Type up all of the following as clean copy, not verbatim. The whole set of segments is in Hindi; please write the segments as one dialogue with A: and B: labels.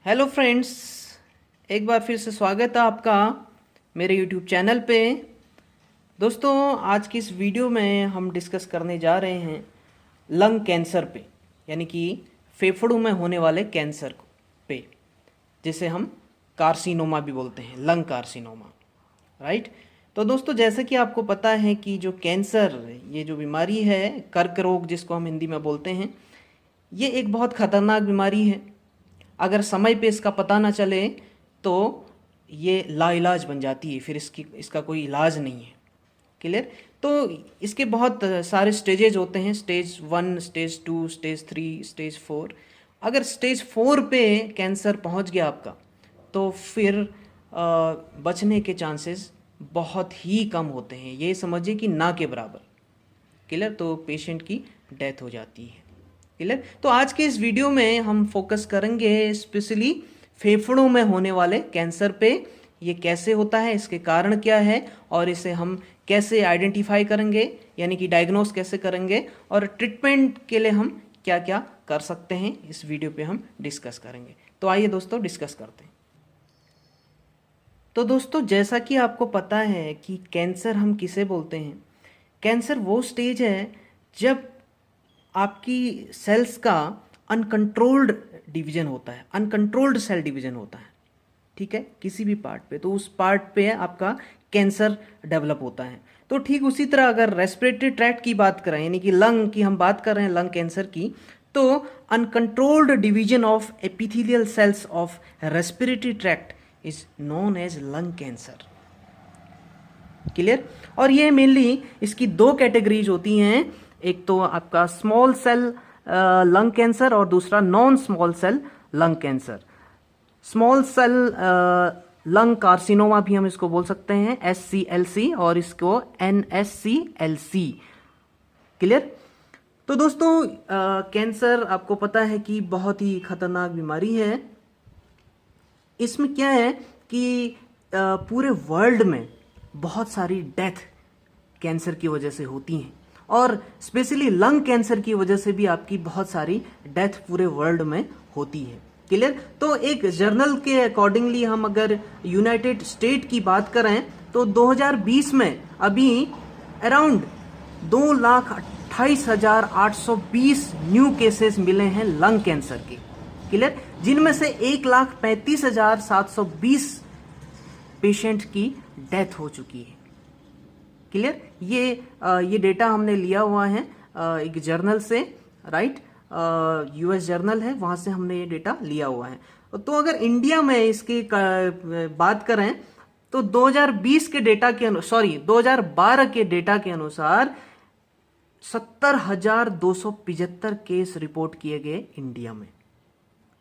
A: हेलो फ्रेंड्स, एक बार फिर से स्वागत है आपका मेरे यूट्यूब चैनल पे। दोस्तों, आज की इस वीडियो में हम डिस्कस करने जा रहे हैं लंग कैंसर पे, यानी कि फेफड़ों में होने वाले कैंसर पे, जिसे हम कार्सिनोमा भी बोलते हैं, लंग कार्सिनोमा, राइट। तो दोस्तों, जैसे कि आपको पता है कि जो कैंसर, ये जो बीमारी है, कर्क रोग जिसको हम हिंदी में बोलते हैं, ये एक बहुत ख़तरनाक बीमारी है। अगर समय पे इसका पता ना चले तो ये लाइलाज बन जाती है, फिर इसका कोई इलाज नहीं है। क्लियर। तो इसके बहुत सारे स्टेजेज होते हैं, स्टेज 1, स्टेज 2, स्टेज 3, स्टेज 4। अगर स्टेज 4 पे कैंसर पहुंच गया आपका, तो फिर बचने के चांसेस बहुत ही कम होते हैं, ये समझिए कि ना के बराबर। क्लियर। तो पेशेंट की डेथ हो जाती है। क्लियर। तो आज के इस वीडियो में हम फोकस करेंगे स्पेशली फेफड़ों में होने वाले कैंसर पे। ये कैसे होता है, इसके कारण क्या है, और इसे हम कैसे आइडेंटिफाई करेंगे, यानी कि डायग्नोस कैसे करेंगे, और ट्रीटमेंट के लिए हम क्या क्या कर सकते हैं, इस वीडियो पे हम डिस्कस करेंगे। तो आइए दोस्तों डिस्कस करते हैं। तो दोस्तों, जैसा कि आपको पता है कि कैंसर हम किसे बोलते हैं। कैंसर वो स्टेज है जब आपकी सेल्स का अनकंट्रोल्ड डिवीजन होता है, अनकंट्रोल्ड सेल डिवीजन होता है, ठीक है, किसी भी पार्ट पे, तो उस पार्ट पे आपका कैंसर डेवलप होता है। तो ठीक उसी तरह अगर रेस्पिरेटरी ट्रैक्ट की बात करें, यानी कि लंग की हम बात कर रहे हैं, लंग कैंसर की, तो uncontrolled division of epithelial cells of respiratory tract is known as lung cancer. Clear. और ये मेनली इसकी दो कैटेगरीज होती हैं, एक तो आपका स्मॉल सेल लंग कैंसर और दूसरा non small cell lung cancer. Small cell lung carcinoma भी हम इसको बोल सकते हैं, SCLC, और इसको NSCLC। क्लियर। तो दोस्तों, कैंसर आपको पता है कि बहुत ही खतरनाक बीमारी है। इसमें क्या है कि पूरे वर्ल्ड में बहुत सारी डेथ कैंसर की वजह से होती हैं, और स्पेशली लंग कैंसर की वजह से भी आपकी बहुत सारी डेथ पूरे वर्ल्ड में होती है। क्लियर। तो एक जर्नल के अकॉर्डिंगली हम अगर यूनाइटेड स्टेट की बात करें तो 2020 में अभी अराउंड 2,28,820 न्यू केसेस मिले हैं लंग कैंसर के। क्लियर। जिनमें से 1,35,720 पेशेंट की डेथ हो चुकी है। क्लियर। ये डेटा हमने लिया हुआ है एक जर्नल से, राइट, US जर्नल है, वहां से हमने ये डेटा लिया हुआ है। तो अगर इंडिया में इसकी बात करें तो 2020 के डेटा के 2012 के डेटा के अनुसार 70,275 केस रिपोर्ट किए गए इंडिया में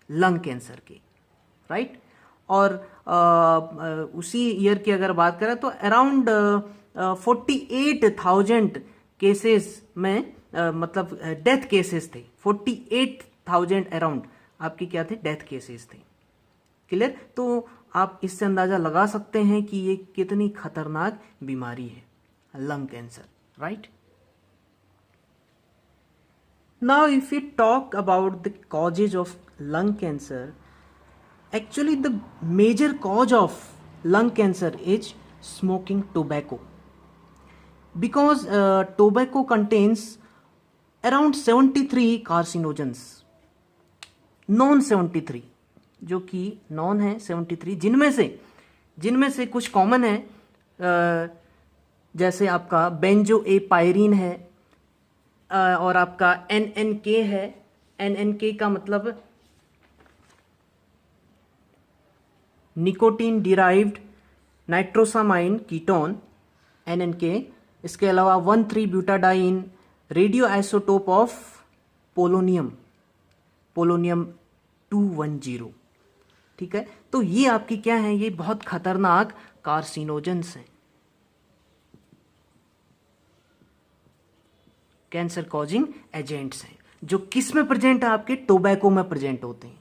A: लंग कैंसर के, राइट। और उसी ईयर की अगर बात करें तो अराउंड 48,000 केसेस में मतलब डेथ केसेस थे, 48,000 अराउंड आपकी क्या थे, डेथ केसेस थे। क्लियर। तो आप इससे अंदाजा लगा सकते हैं कि ये कितनी खतरनाक बीमारी है lung cancer, right. Now if you talk about the causes of lung cancer, actually the major cause of lung cancer is smoking tobacco, because tobacco contains around 73 carcinogens, non 73, जो कि नॉन है 73, जिनमें से कुछ कॉमन है, जैसे आपका बेंजो ए पायरीन है, और आपका NNK है। NNK का मतलब nicotine derived nitrosamine ketone, NNK। इसके अलावा 1,3-ब्यूटाडाइन, रेडियो आइसोटोप ऑफ पोलोनियम 210, ठीक है। तो ये आपकी क्या है, ये बहुत खतरनाक कार्सिनोजेंस हैं, कैंसर कॉजिंग एजेंट्स हैं, जो किस में प्रेजेंट है, आपके टोबैको में प्रेजेंट होते हैं।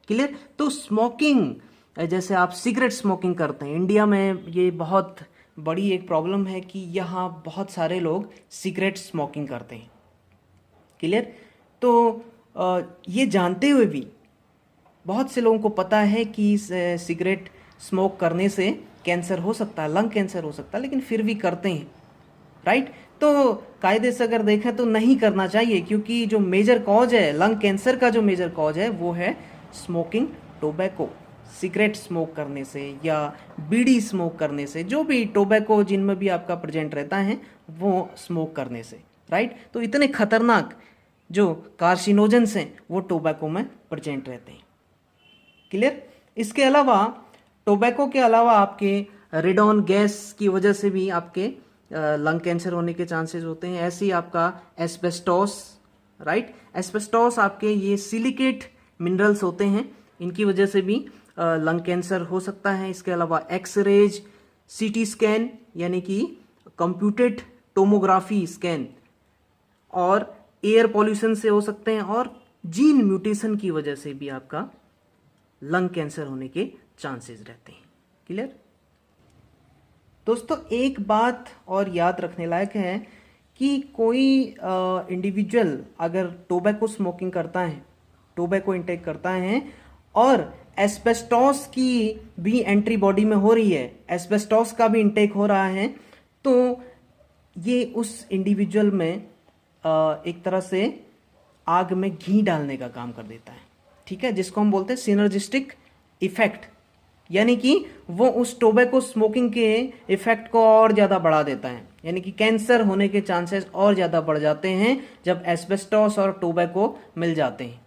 A: क्लियर। तो स्मोकिंग, जैसे आप सिगरेट स्मोकिंग करते हैं, इंडिया में ये बहुत बड़ी एक प्रॉब्लम है कि यहाँ बहुत सारे लोग सिगरेट स्मोकिंग करते हैं। क्लियर। तो ये जानते हुए भी बहुत से लोगों को पता है कि सिगरेट स्मोक करने से कैंसर हो सकता है, लंग कैंसर हो सकता है, लेकिन फिर भी करते हैं, राइट। तो कायदे से अगर देखें तो नहीं करना चाहिए, क्योंकि जो मेजर कॉज है लंग कैंसर का, जो मेजर कॉज है वो है स्मोकिंग टोबैको। सिगरेट स्मोक करने से या बीड़ी स्मोक करने से, जो भी टोबैको जिनमें भी आपका प्रेजेंट रहता है वो स्मोक करने से, राइट। तो इतने खतरनाक जो कार्सिनोजेंस हैं वो टोबैको में प्रेजेंट रहते हैं। क्लियर। इसके अलावा टोबैको के अलावा आपके रेडॉन गैस की वजह से भी आपके लंग कैंसर होने के चांसेस होते हैं। ऐसे ही आपका एस्बेस्टोस, राइट। एस्बेस्टोस आपके ये सिलिकेट मिनरल्स होते हैं, इनकी वजह से भी लंग कैंसर हो सकता है। इसके अलावा एक्सरेज, सीटी स्कैन यानी कि कंप्यूटेड टोमोग्राफी स्कैन, और एयर पॉल्यूशन से हो सकते हैं, और जीन म्यूटेशन की वजह से भी आपका लंग कैंसर होने के चांसेस रहते हैं। क्लियर। दोस्तों एक बात और याद रखने लायक है कि कोई इंडिविजुअल अगर टोबैको स्मोकिंग करता है, टोबैको इंटेक करता है, और एस्बेस्टोस की भी एंट्री बॉडी में हो रही है, एस्बेस्टोस का भी इंटेक हो रहा है, तो ये उस इंडिविजुअल में एक तरह से आग में घी डालने का काम कर देता है, ठीक है, जिसको हम बोलते हैं सिनर्जिस्टिक इफेक्ट, यानी कि वो उस टोबैको स्मोकिंग के इफेक्ट को और ज़्यादा बढ़ा देता है, यानी कि कैंसर होने के चांसेस और ज़्यादा बढ़ जाते हैं जब एस्बेस्टोस और टोबैको मिल जाते हैं।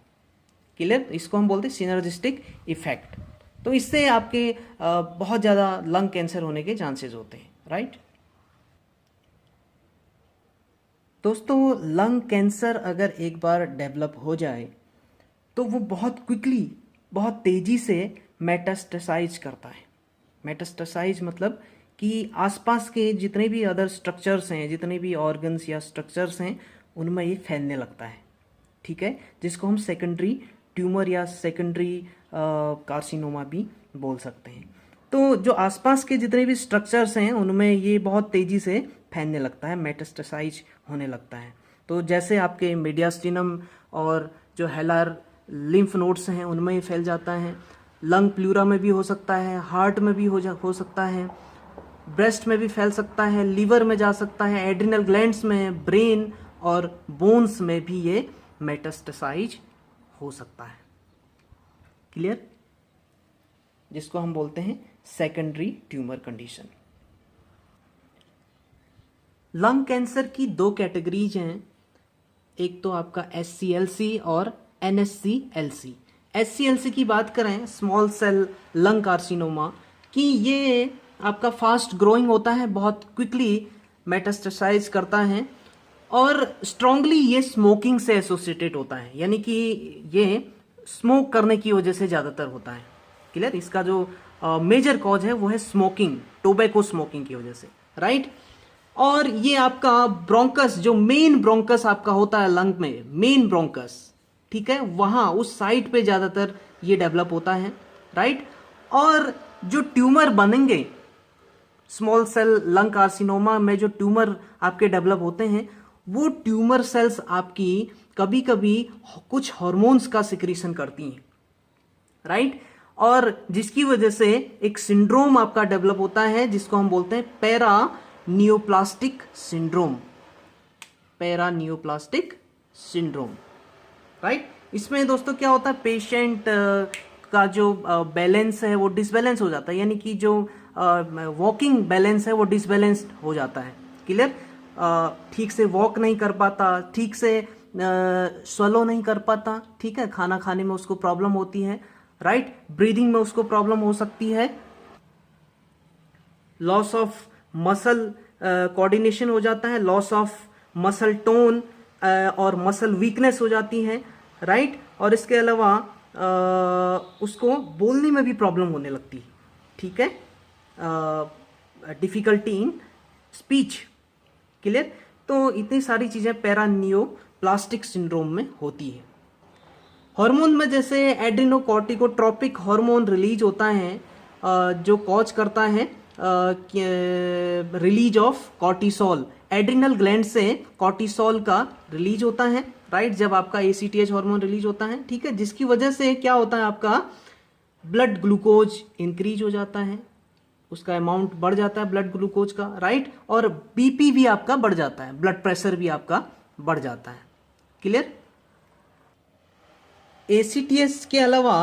A: क्लियर। इसको हम बोलते हैं सिनर्जिस्टिक इफेक्ट। तो इससे आपके बहुत ज़्यादा लंग कैंसर होने के चांसेस होते हैं, राइट। दोस्तों लंग कैंसर अगर एक बार डेवलप हो जाए तो वो बहुत क्विकली, बहुत तेज़ी से मेटास्टेसाइज करता है। मेटास्टेसाइज मतलब कि आसपास के जितने भी अदर स्ट्रक्चर्स हैं, जितने भी ऑर्गन्स या स्ट्रक्चर्स हैं, उनमें ये फैलने लगता है, ठीक है, जिसको हम सेकेंडरी ट्यूमर या सेकेंडरी कार्सिनोमा भी बोल सकते हैं। तो जो आसपास के जितने भी स्ट्रक्चर्स हैं उनमें ये बहुत तेज़ी से फैलने लगता है, मेटास्टेसाइज होने लगता है। तो जैसे आपके मीडियास्टिनम और जो हेलार लिम्फ नोड्स हैं उनमें ही फैल जाता है, लंग प्लूरा में भी हो सकता है, हार्ट में भी हो सकता है, ब्रेस्ट में भी फैल सकता है, लीवर में जा सकता है, एड्रिनल ग्लैंड्स में, ब्रेन और बोन्स में भी ये मेटास्टेसाइज हो सकता है। क्लियर। जिसको हम बोलते हैं secondary tumour condition. Lung cancer की दो कैटेगरीज हैं, एक तो आपका SCLC और NSCLC। SCLC की बात करें, स्मॉल सेल लंग कार्सिनोमा, कि ये आपका फास्ट ग्रोइंग होता है, बहुत क्विकली मेटास्टेसाइज करता है, और स्ट्रांगली ये स्मोकिंग से एसोसिएटेड होता है, यानी कि ये स्मोक करने की वजह से ज़्यादातर होता है। क्लियर। इसका जो मेजर कॉज है वो है स्मोकिंग, टोबैको स्मोकिंग की वजह से, राइट। और ये आपका ब्रोंकस, जो मेन ब्रोंकस आपका होता है लंग में, मेन ब्रोंकस, ठीक है, वहाँ उस साइट पे ज़्यादातर ये डेवलप होता है, राइट। और जो ट्यूमर बनेंगे स्मॉल सेल लंग कार्सिनोमा में, जो ट्यूमर आपके डेवलप होते हैं, वो ट्यूमर सेल्स आपकी कभी कभी कुछ हार्मोन्स का सिक्रीशन करती हैं, राइट। और जिसकी वजह से एक सिंड्रोम आपका डेवलप होता है जिसको हम बोलते हैं para neoplastic syndrome, para neoplastic syndrome, right. इसमें दोस्तों क्या होता है, पेशेंट का जो बैलेंस है वो डिसबैलेंस हो जाता है, यानी कि जो वॉकिंग बैलेंस है वो डिसबैलेंस्ड हो जाता है। क्लियर। ठीक से वॉक नहीं कर पाता, ठीक से स्वलो नहीं कर पाता, ठीक है, खाना खाने में उसको प्रॉब्लम होती है, राइट। ब्रीदिंग में उसको प्रॉब्लम हो सकती है, लॉस ऑफ मसल कोऑर्डिनेशन हो जाता है, लॉस ऑफ मसल टोन और मसल वीकनेस हो जाती है, राइट। और इसके अलावा उसको बोलने में भी प्रॉब्लम होने लगती है, ठीक है, डिफिकल्टी इन स्पीच। क्लियर। तो इतनी सारी चीज़ें पैरानियोप्लास्टिक सिंड्रोम में होती है। हार्मोन में जैसे एड्रिनोकॉर्टिकोट्रोपिक हार्मोन रिलीज होता है, जो कॉज करता है release of cortisol, adrenal gland से कॉर्टिसोल का रिलीज होता है, राइट, जब आपका ACTH हार्मोन रिलीज होता है, ठीक है, जिसकी वजह से क्या होता है, आपका ब्लड ग्लूकोज इंक्रीज हो जाता है, उसका अमाउंट बढ़ जाता है ब्लड ग्लूकोज का, राइट, और BP भी आपका बढ़ जाता है, ब्लड प्रेशर भी आपका बढ़ जाता है। क्लियर? ACTH के अलावा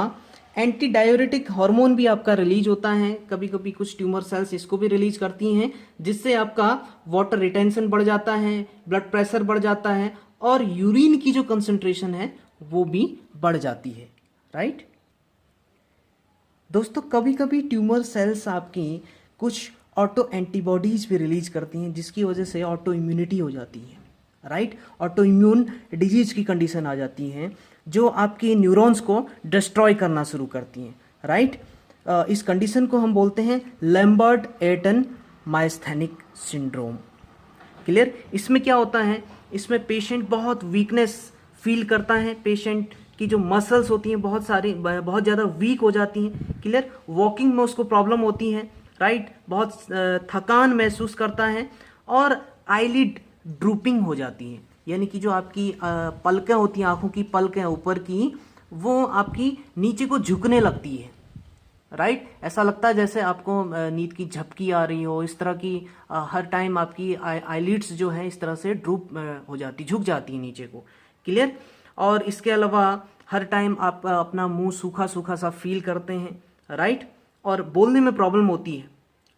A: एंटी डाययूरेटिक हार्मोन भी आपका रिलीज होता है, कभी कभी कुछ ट्यूमर सेल्स इसको भी रिलीज करती हैं, जिससे आपका वाटर रिटेंशन बढ़ जाता है, ब्लड प्रेशर बढ़ जाता है, और यूरिन की जो कंसंट्रेशन है वो भी बढ़ जाती है, राइट। दोस्तों कभी कभी ट्यूमर सेल्स आपकी कुछ ऑटो एंटीबॉडीज भी रिलीज करती हैं, जिसकी वजह से ऑटो इम्यूनिटी हो जाती है, राइट, ऑटो इम्यून डिजीज की कंडीशन आ जाती है, जो आपके न्यूरॉन्स को डिस्ट्रॉय करना शुरू करती हैं, राइट। इस कंडीशन को हम बोलते हैं लैम्बर्ट-एटन मायस्थेनिक सिंड्रोम। क्लियर? इसमें क्या होता है, इसमें पेशेंट बहुत वीकनेस फील करता है, पेशेंट की जो मसल्स होती हैं बहुत बहुत ज़्यादा वीक हो जाती हैं। क्लियर? वॉकिंग में उसको प्रॉब्लम होती है, राइट, बहुत थकान महसूस करता है, और आईलिड ड्रूपिंग हो जाती है, यानी कि जो आपकी पलकें होती हैं, आंखों की पलकें ऊपर की, वो आपकी नीचे को झुकने लगती है, राइट। ऐसा लगता है जैसे आपको नींद की झपकी आ रही हो, इस तरह की हर टाइम आपकी आईलिड्स जो है इस तरह से ड्रूप हो जाती, झुक जाती है नीचे को। क्लियर? और इसके अलावा हर टाइम आप अपना मुंह सूखा सूखा सा फील करते हैं, राइट, और बोलने में प्रॉब्लम होती है,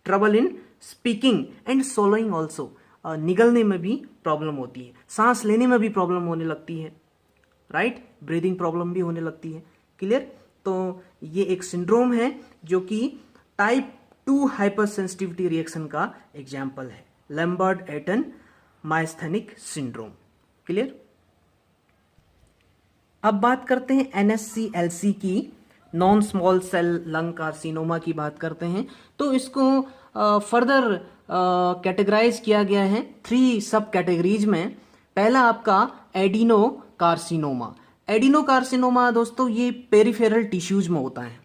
A: trouble in speaking and swallowing also, निगलने में भी प्रॉब्लम होती है, सांस लेने में भी प्रॉब्लम होने लगती है, राइट, ब्रीदिंग प्रॉब्लम भी होने लगती है। क्लियर? तो ये एक सिंड्रोम है जो कि टाइप 2 हाइपर सेंसिटिविटी रिएक्शन का एग्जाम्पल है, लैम्बर्ट-एटन मायस्थेनिक सिंड्रोम। क्लियर? अब बात करते हैं NSCLC की, non small cell lung carcinoma की बात करते हैं। तो इसको फर्दर कैटेगराइज किया गया है 3 सब कैटेगरीज में। पहला आपका एडिनो कार्सिनोमा। एडिनो कार्सिनोमा दोस्तों ये पेरिफेरल टिश्यूज में होता है,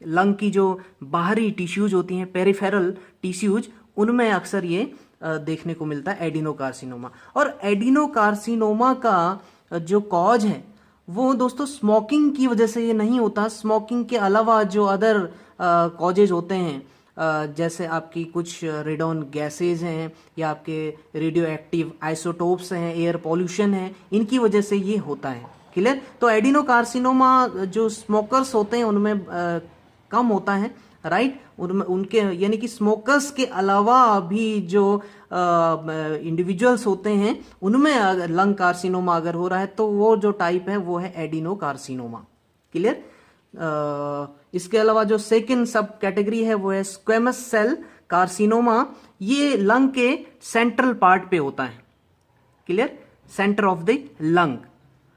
A: लंग की जो बाहरी टिश्यूज होती हैं, पेरिफेरल टिश्यूज, उनमें अक्सर ये देखने को मिलता है एडिनो कार्सिनोमा। और एडिनो कार्सिनोमा का जो कॉज है वो दोस्तों स्मोकिंग की वजह से ये नहीं होता, स्मोकिंग के अलावा जो अदर कॉजेज होते हैं, जैसे आपकी कुछ रेडॉन गैसेज हैं, या आपके रेडियो एक्टिव आइसोटोप्स हैं, एयर पॉल्यूशन है, इनकी वजह से ये होता है। क्लियर? तो एडिनो कार्सिनोमा जो स्मोकर्स होते हैं उनमें कम होता है, राइट, उनमें उनके यानी कि स्मोकर्स के अलावा भी जो इंडिविजुअल्स होते हैं उनमें अगर लंग कार्सिनोमा अगर हो रहा है तो वो जो टाइप है वो है एडिनो कार्सिनोमा। क्लियर? इसके अलावा जो सेकंड सब कैटेगरी है वो है स्क्वेमस सेल कार्सिनोमा। ये लंग के सेंट्रल पार्ट पे होता है। Clear? Centre of the lung,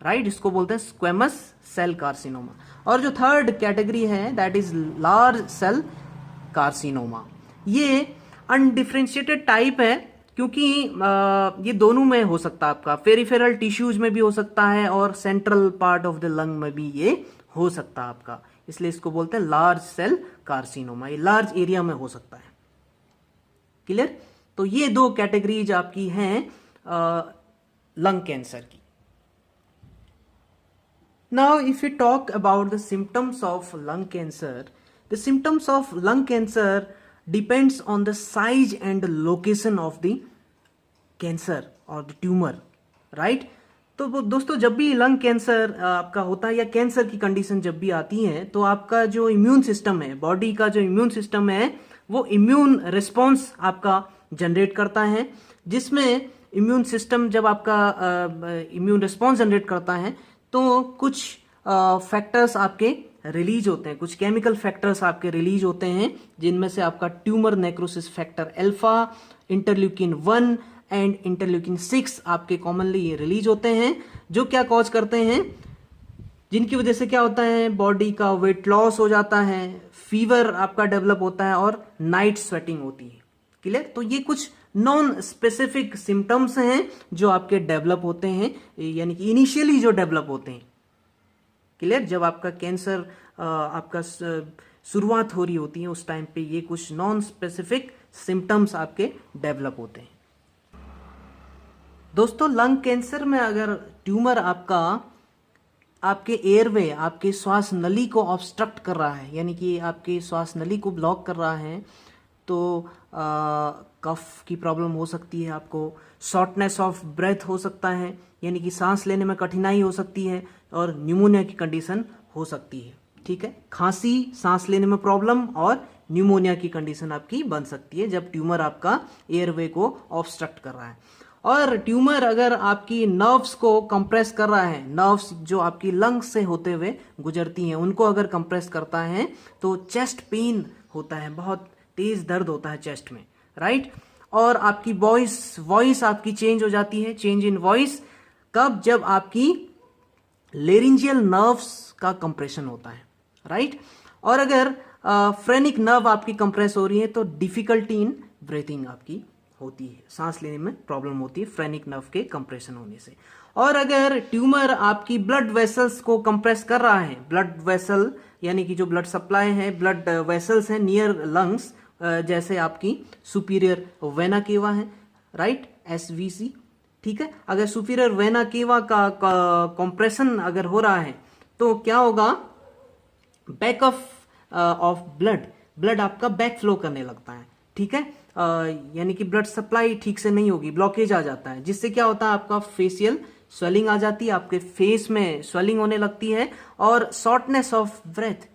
A: right, इसको बोलते हैं स्क्वेमस सेल कार्सिनोमा। और जो थर्ड कैटेगरी है that is large cell carcinoma. ये अनडिफरेंशिएटेड टाइप है, क्योंकि ये दोनों में हो सकता है, आपका पेरिफेरल टिश्यूज में भी हो सकता है और central part of the lung में भी ये हो सकता है आपका, इसलिए इसको बोलते हैं लार्ज सेल कार्सिनोमा। ये लार्ज एरिया में हो सकता है। क्लियर? तो ये 2 कैटेगरीज आपकी हैं लंग कैंसर की। Now, if we talk about the symptoms of lung cancer, the symptoms of lung cancer depends on the size and location of the cancer or the tumor, right? तो दोस्तों जब भी लंग कैंसर आपका होता है या कैंसर की कंडीशन जब भी आती है तो आपका जो इम्यून सिस्टम है, बॉडी का जो इम्यून सिस्टम है, वो इम्यून रिस्पॉन्स आपका जनरेट करता है, जिसमें इम्यून सिस्टम जब आपका इम्यून रिस्पॉन्स जनरेट करता है तो कुछ फैक्टर्स आपके रिलीज होते हैं, कुछ केमिकल फैक्टर्स आपके रिलीज होते हैं, जिनमें से आपका tumour necrosis factor alpha, interleukin 1 and interleukin 6 आपके कॉमनली रिलीज होते हैं, जो क्या कॉज करते हैं, जिनकी वजह से क्या होता है, बॉडी का वेट लॉस हो जाता है, फीवर आपका डेवलप होता है और नाइट स्वेटिंग होती है। क्लियर? तो ये कुछ नॉन स्पेसिफिक सिम्टम्स हैं जो आपके डेवलप होते हैं, यानी कि इनिशियली जो डेवलप होते हैं। क्लियर? जब आपका कैंसर आपका शुरुआत हो रही होती है उस टाइम पे ये कुछ नॉन स्पेसिफिक सिम्टम्स आपके डेवलप होते हैं। दोस्तों लंग कैंसर में अगर ट्यूमर आपका आपके एयरवे, आपके श्वास नली को ऑब्स्ट्रक्ट कर रहा है, यानी कि आपके श्वास नली को ब्लॉक कर रहा है, तो कफ की प्रॉब्लम हो सकती है आपको, शॉर्टनेस ऑफ ब्रेथ हो सकता है, यानी कि सांस लेने में कठिनाई हो सकती है, और न्यूमोनिया की कंडीशन हो सकती है। ठीक है, खांसी, सांस लेने में प्रॉब्लम और न्यूमोनिया की कंडीशन आपकी बन सकती है जब ट्यूमर आपका एयरवे को ऑब्स्ट्रक्ट कर रहा है। और ट्यूमर अगर आपकी नर्व्स को कंप्रेस कर रहा है, नर्व्स जो आपकी लंग्स से होते हुए गुजरती हैं उनको अगर कंप्रेस करता है तो चेस्ट पेन होता है, बहुत तेज दर्द होता है चेस्ट में, राइट। और आपकी वॉइस आपकी चेंज हो जाती है, चेंज इन वॉइस कब, जब आपकी लेरिंजियल नर्व्स का कंप्रेशन होता है, राइट। और अगर फ्रेनिक नर्व आपकी कंप्रेस हो रही है तो डिफिकल्टी इन ब्रीथिंग आपकी होती है, सांस लेने में प्रॉब्लम होती है फ्रेनिक नर्व के कंप्रेशन होने से। और अगर ट्यूमर आपकी ब्लड वेसल्स को कंप्रेस कर रहा है, ब्लड वेसल यानी कि जो ब्लड सप्लाई है, ब्लड वेसल्स है नियर लंग्स, जैसे आपकी सुपीरियर वेना केवा है, राइट, SVC, ठीक है। अगर सुपीरियर वेना केवा का कंप्रेशन अगर हो रहा है तो क्या होगा, बैक ऑफ ब्लड आपका बैक फ्लो करने लगता है, ठीक है। यानी कि ब्लड सप्लाई ठीक से नहीं होगी, ब्लॉकेज आ जाता है, जिससे क्या होता है आपका फेशियल स्वेलिंग आ जाती है, आपके फेस में स्वेलिंग होने लगती है, और शॉर्टनेस ऑफ ब्रेथ,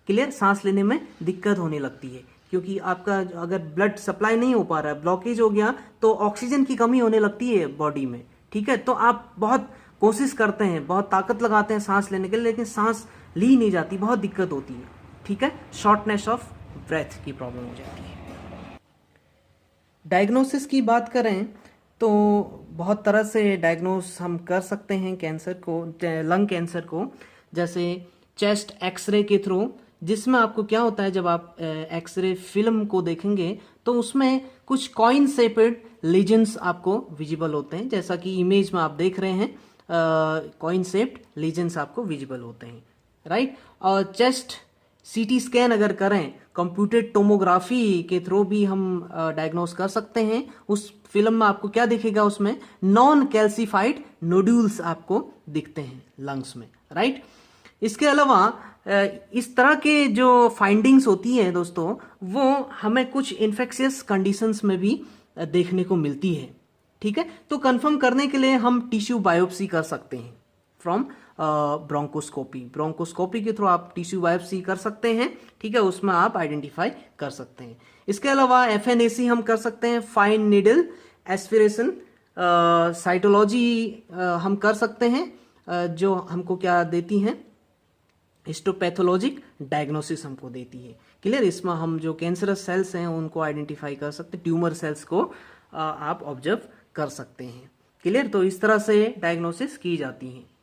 A: क्लियर, सांस लेने में दिक्कत होने लगती है, क्योंकि आपका अगर ब्लड सप्लाई नहीं हो पा रहा है, ब्लॉकेज हो गया तो ऑक्सीजन की कमी होने लगती है बॉडी में, ठीक है। तो आप बहुत कोशिश करते हैं, बहुत ताकत लगाते हैं सांस लेने के लिए, लेकिन सांस ली नहीं जाती, बहुत दिक्कत होती है, ठीक है, शॉर्टनेस ऑफ ब्रेथ की प्रॉब्लम हो जाती है। डायग्नोसिस की बात करें तो बहुत तरह से डायग्नोस हम कर सकते हैं कैंसर को, लंग कैंसर को, जैसे चेस्ट एक्सरे के थ्रू, जिसमें आपको क्या होता है, जब आप एक्सरे फिल्म को देखेंगे तो उसमें कुछ कॉइन शेपेड लीजन्स आपको विजिबल होते हैं, जैसा कि इमेज में आप देख रहे हैं, कॉइन शेप्ड लीजन्स आपको विजिबल होते हैं, राइट। और चेस्ट CT स्कैन अगर करें, कंप्यूटेड टोमोग्राफी के थ्रू भी हम डायग्नोस कर सकते हैं। उस फिल्म में आपको क्या दिखेगा, उसमें नॉन कैल्सिफाइड नोड्यूल्स आपको दिखते हैं लंग्स में, राइट। इसके अलावा इस तरह के जो फाइंडिंग्स होती हैं दोस्तों, वो हमें कुछ इन्फेक्शियस कंडीशंस में भी देखने को मिलती है, ठीक है। तो कंफर्म करने के लिए हम टिश्यू बायोप्सी कर सकते हैं फ्रॉम ब्रोंकोस्कोपी के थ्रू आप टिश्यू बायोप्सी कर सकते हैं, ठीक है, उसमें आप आइडेंटिफाई कर सकते हैं। इसके अलावा FNAC हम कर सकते हैं, फाइन नीडल एस्पिरेशन, साइटोलॉजी हम कर सकते हैं, जो हमको क्या देती हैं, हिस्टोपैथोलॉजिक डायग्नोसिस हमको देती है, क्लियर। इसमें हम जो कैंसरस सेल्स हैं उनको आइडेंटिफाई कर सकते हैं, ट्यूमर सेल्स को आप ऑब्जर्व कर सकते हैं, क्लियर। तो इस तरह से डायग्नोसिस की जाती है।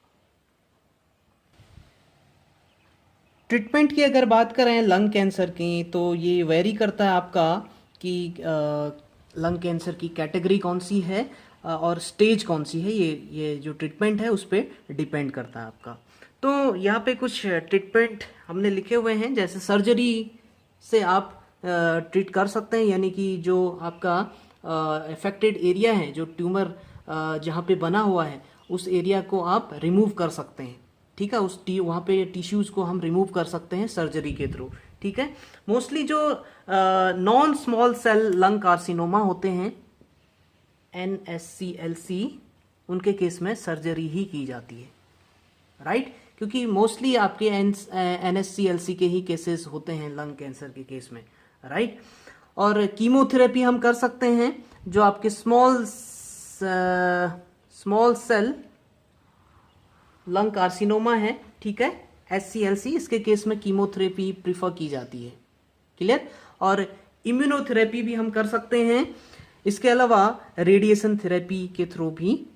A: ट्रीटमेंट की अगर बात करें लंग कैंसर की, तो ये वेरी करता है आपका कि लंग कैंसर की कैटेगरी कौन सी है और स्टेज कौन सी है, ये जो ट्रीटमेंट है उस पर डिपेंड करता है आपका। तो यहाँ पे कुछ ट्रीटमेंट हमने लिखे हुए हैं, जैसे सर्जरी से आप ट्रीट कर सकते हैं, यानी कि जो आपका अफेक्टेड एरिया है, जो ट्यूमर जहाँ पे बना हुआ है उस एरिया को आप रिमूव कर सकते हैं, ठीक है, वहाँ पे टिश्यूज़ को हम रिमूव कर सकते हैं सर्जरी के थ्रू, ठीक है। मोस्टली जो non small cell lung carcinoma होते हैं, NSCLC, उनके केस में सर्जरी ही की जाती है, राइट, क्योंकि मोस्टली आपके NSCLC के ही केसेस होते हैं लंग कैंसर के केस में, राइट। और कीमोथेरेपी हम कर सकते हैं, जो आपके स्मॉल सेल लंग कार्सिनोमा है, ठीक है, SCLC, इसके केस में कीमोथेरेपी प्रीफर की जाती है, क्लियर। और इम्यूनोथेरेपी भी हम कर सकते हैं। इसके अलावा रेडिएशन थेरेपी के थ्रू भी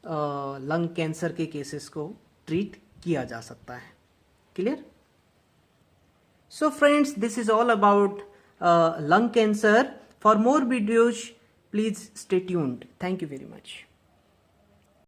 A: लंग कैंसर के केसेस को ट्रीट किया जा सकता है, clear. So friends, this is all about lung cancer. For more videos, please stay tuned. Thank you very much.